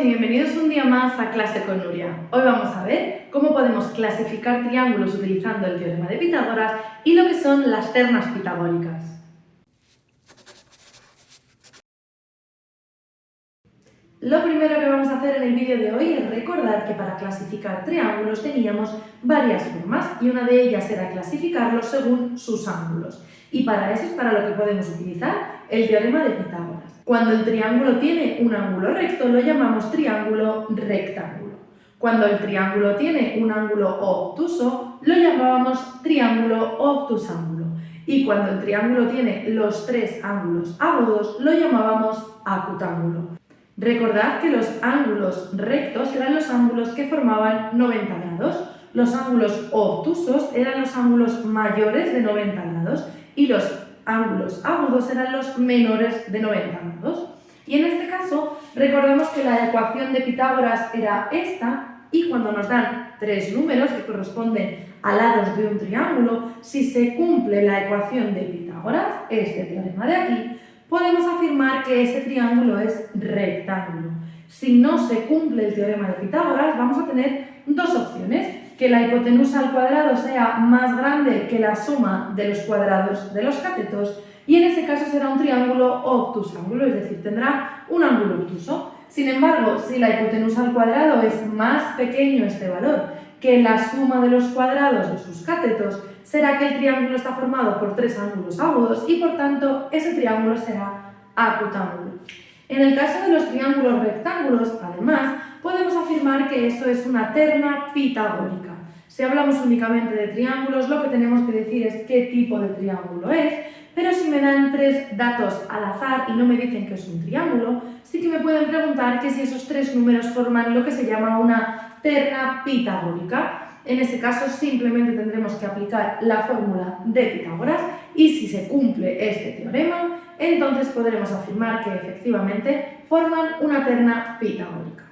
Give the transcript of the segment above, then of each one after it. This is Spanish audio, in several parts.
y bienvenidos un día más a Clase con Nuria. Hoy vamos a ver cómo podemos clasificar triángulos utilizando el teorema de Pitágoras y lo que son las ternas pitagóricas. Lo primero que vamos a hacer en el vídeo de hoy es recordar que para clasificar triángulos teníamos varias formas y una de ellas era clasificarlos según sus ángulos. Y para eso es para lo que podemos utilizar el teorema de Pitágoras. Cuando el triángulo tiene un ángulo recto lo llamamos triángulo rectángulo. Cuando el triángulo tiene un ángulo obtuso lo llamábamos triángulo obtusángulo. Y cuando el triángulo tiene los tres ángulos agudos lo llamábamos acutángulo. Recordad que los ángulos rectos eran los ángulos que formaban 90 grados, los ángulos obtusos eran los ángulos mayores de 90 grados y los ángulos agudos eran los menores de 90 grados. Y en este caso recordamos que la ecuación de Pitágoras era esta y cuando nos dan tres números que corresponden a lados de un triángulo, si se cumple la ecuación de Pitágoras, este teorema de aquí, podemos afirmar que ese triángulo es rectángulo. Si no se cumple el teorema de Pitágoras, vamos a tener dos opciones: que la hipotenusa al cuadrado sea más grande que la suma de los cuadrados de los catetos, y en ese caso será un triángulo obtusángulo, es decir, tendrá un ángulo obtuso. Sin embargo, si la hipotenusa al cuadrado es más pequeño este valor que la suma de los cuadrados de sus catetos, será que el triángulo está formado por tres ángulos agudos y por tanto ese triángulo será acutángulo. En el caso de los triángulos rectángulos, además, podemos afirmar que eso es una terna pitagórica. Si hablamos únicamente de triángulos, lo que tenemos que decir es qué tipo de triángulo es, pero si me dan tres datos al azar y no me dicen que es un triángulo, sí que me pueden preguntar que si esos tres números forman lo que se llama una terna pitagórica. En ese caso simplemente tendremos que aplicar la fórmula de Pitágoras y si se cumple este teorema, entonces podremos afirmar que efectivamente forman una terna pitagórica.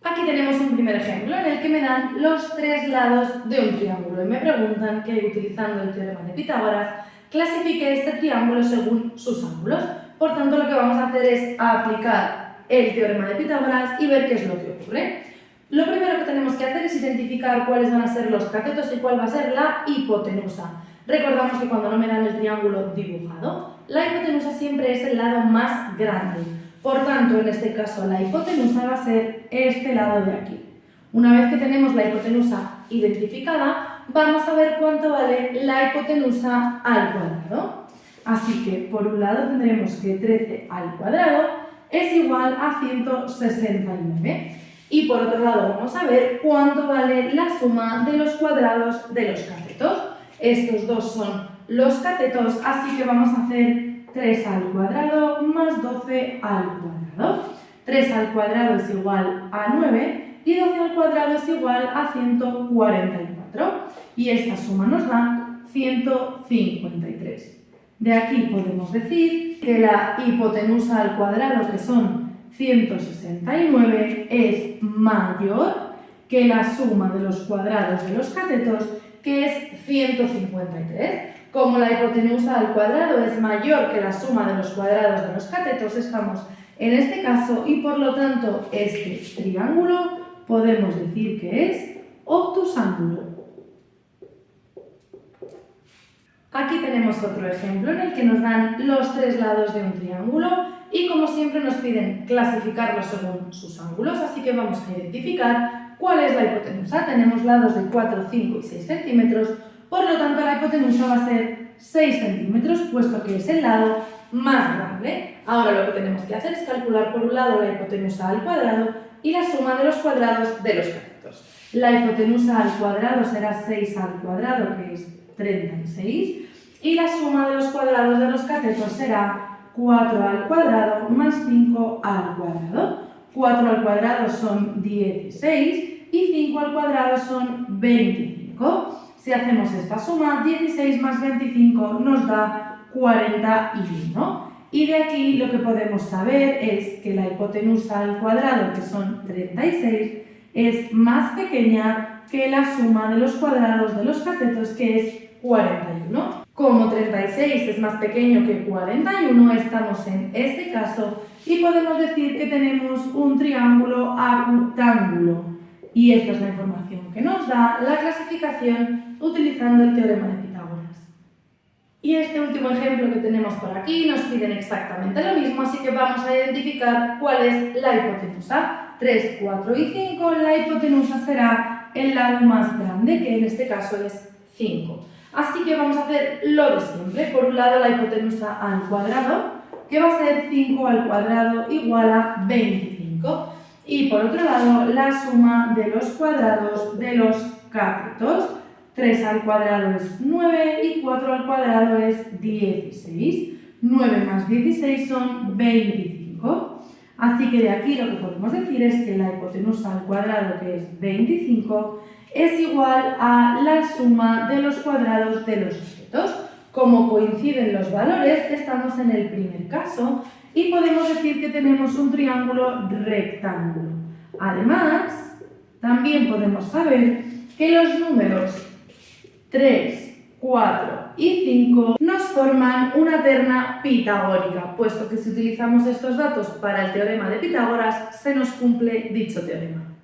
Aquí tenemos un primer ejemplo en el que me dan los tres lados de un triángulo y me preguntan que utilizando el teorema de Pitágoras clasifique este triángulo según sus ángulos. Por tanto, lo que vamos a hacer es aplicar el teorema de Pitágoras y ver qué es lo que ocurre. Lo primero que tenemos que hacer es identificar cuáles van a ser los catetos y cuál va a ser la hipotenusa. Recordamos que cuando no me dan el triángulo dibujado, la hipotenusa siempre es el lado más grande. Por tanto, en este caso, la hipotenusa va a ser este lado de aquí. Una vez que tenemos la hipotenusa identificada, vamos a ver cuánto vale la hipotenusa al cuadrado. Así que, por un lado, tendremos que 13 al cuadrado es igual a 169. Y por otro lado, vamos a ver cuánto vale la suma de los cuadrados de los catetos. Estos dos son los catetos, así que vamos a hacer 3 al cuadrado más 12 al cuadrado. 3 al cuadrado es igual a 9 y 12 al cuadrado es igual a 144. Y esta suma nos da 153. De aquí podemos decir que la hipotenusa al cuadrado, que son 169, es mayor que la suma de los cuadrados de los catetos, que es 153. Como la hipotenusa al cuadrado es mayor que la suma de los cuadrados de los catetos, estamos en este caso y por lo tanto este triángulo podemos decir que es obtusángulo. Aquí tenemos otro ejemplo en el que nos dan los tres lados de un triángulo y como siempre nos piden clasificarlos según sus ángulos, así que vamos a identificar cuál es la hipotenusa. Tenemos lados de 4, 5 y 6 centímetros, por lo tanto la hipotenusa va a ser 6 centímetros, puesto que es el lado más grande. Ahora lo que tenemos que hacer es calcular por un lado la hipotenusa al cuadrado y la suma de los cuadrados de los catetos. La hipotenusa al cuadrado será 6 al cuadrado, que es 36, y la suma de los cuadrados de los catetos será 4 al cuadrado más 5 al cuadrado. 4 al cuadrado son 16 y 5 al cuadrado son 25. Si hacemos esta suma, 16 más 25 nos da 41. Y de aquí lo que podemos saber es que la hipotenusa al cuadrado, que son 36, es más pequeña que la suma de los cuadrados de los catetos, que es 41. Como 36 es más pequeño que 41, estamos en este caso y podemos decir que tenemos un triángulo acutángulo. Y esta es la información que nos da la clasificación utilizando el teorema de Pitágoras. Y este último ejemplo que tenemos por aquí nos piden exactamente lo mismo, así que vamos a identificar cuál es la hipotenusa. 3, 4 y 5, la hipotenusa será el lado más grande, que en este caso es 5. Así que vamos a hacer lo de siempre. Por un lado, la hipotenusa al cuadrado, que va a ser 5 al cuadrado igual a 25. Y por otro lado, la suma de los cuadrados de los catetos. 3 al cuadrado es 9 y 4 al cuadrado es 16. 9 más 16 son 25. Así que de aquí lo que podemos decir es que la hipotenusa al cuadrado, que es 25, es igual a la suma de los cuadrados de los catetos. Como coinciden los valores, estamos en el primer caso y podemos decir que tenemos un triángulo rectángulo. Además, también podemos saber que los números 3, 4 y 5 nos forman una terna pitagórica, puesto que si utilizamos estos datos para el teorema de Pitágoras, se nos cumple dicho teorema.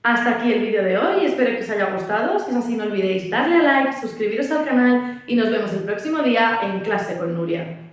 Hasta aquí el vídeo de hoy, espero que os haya gustado. Si es así, no olvidéis darle a like, suscribiros al canal y nos vemos el próximo día en Clase con Nuria.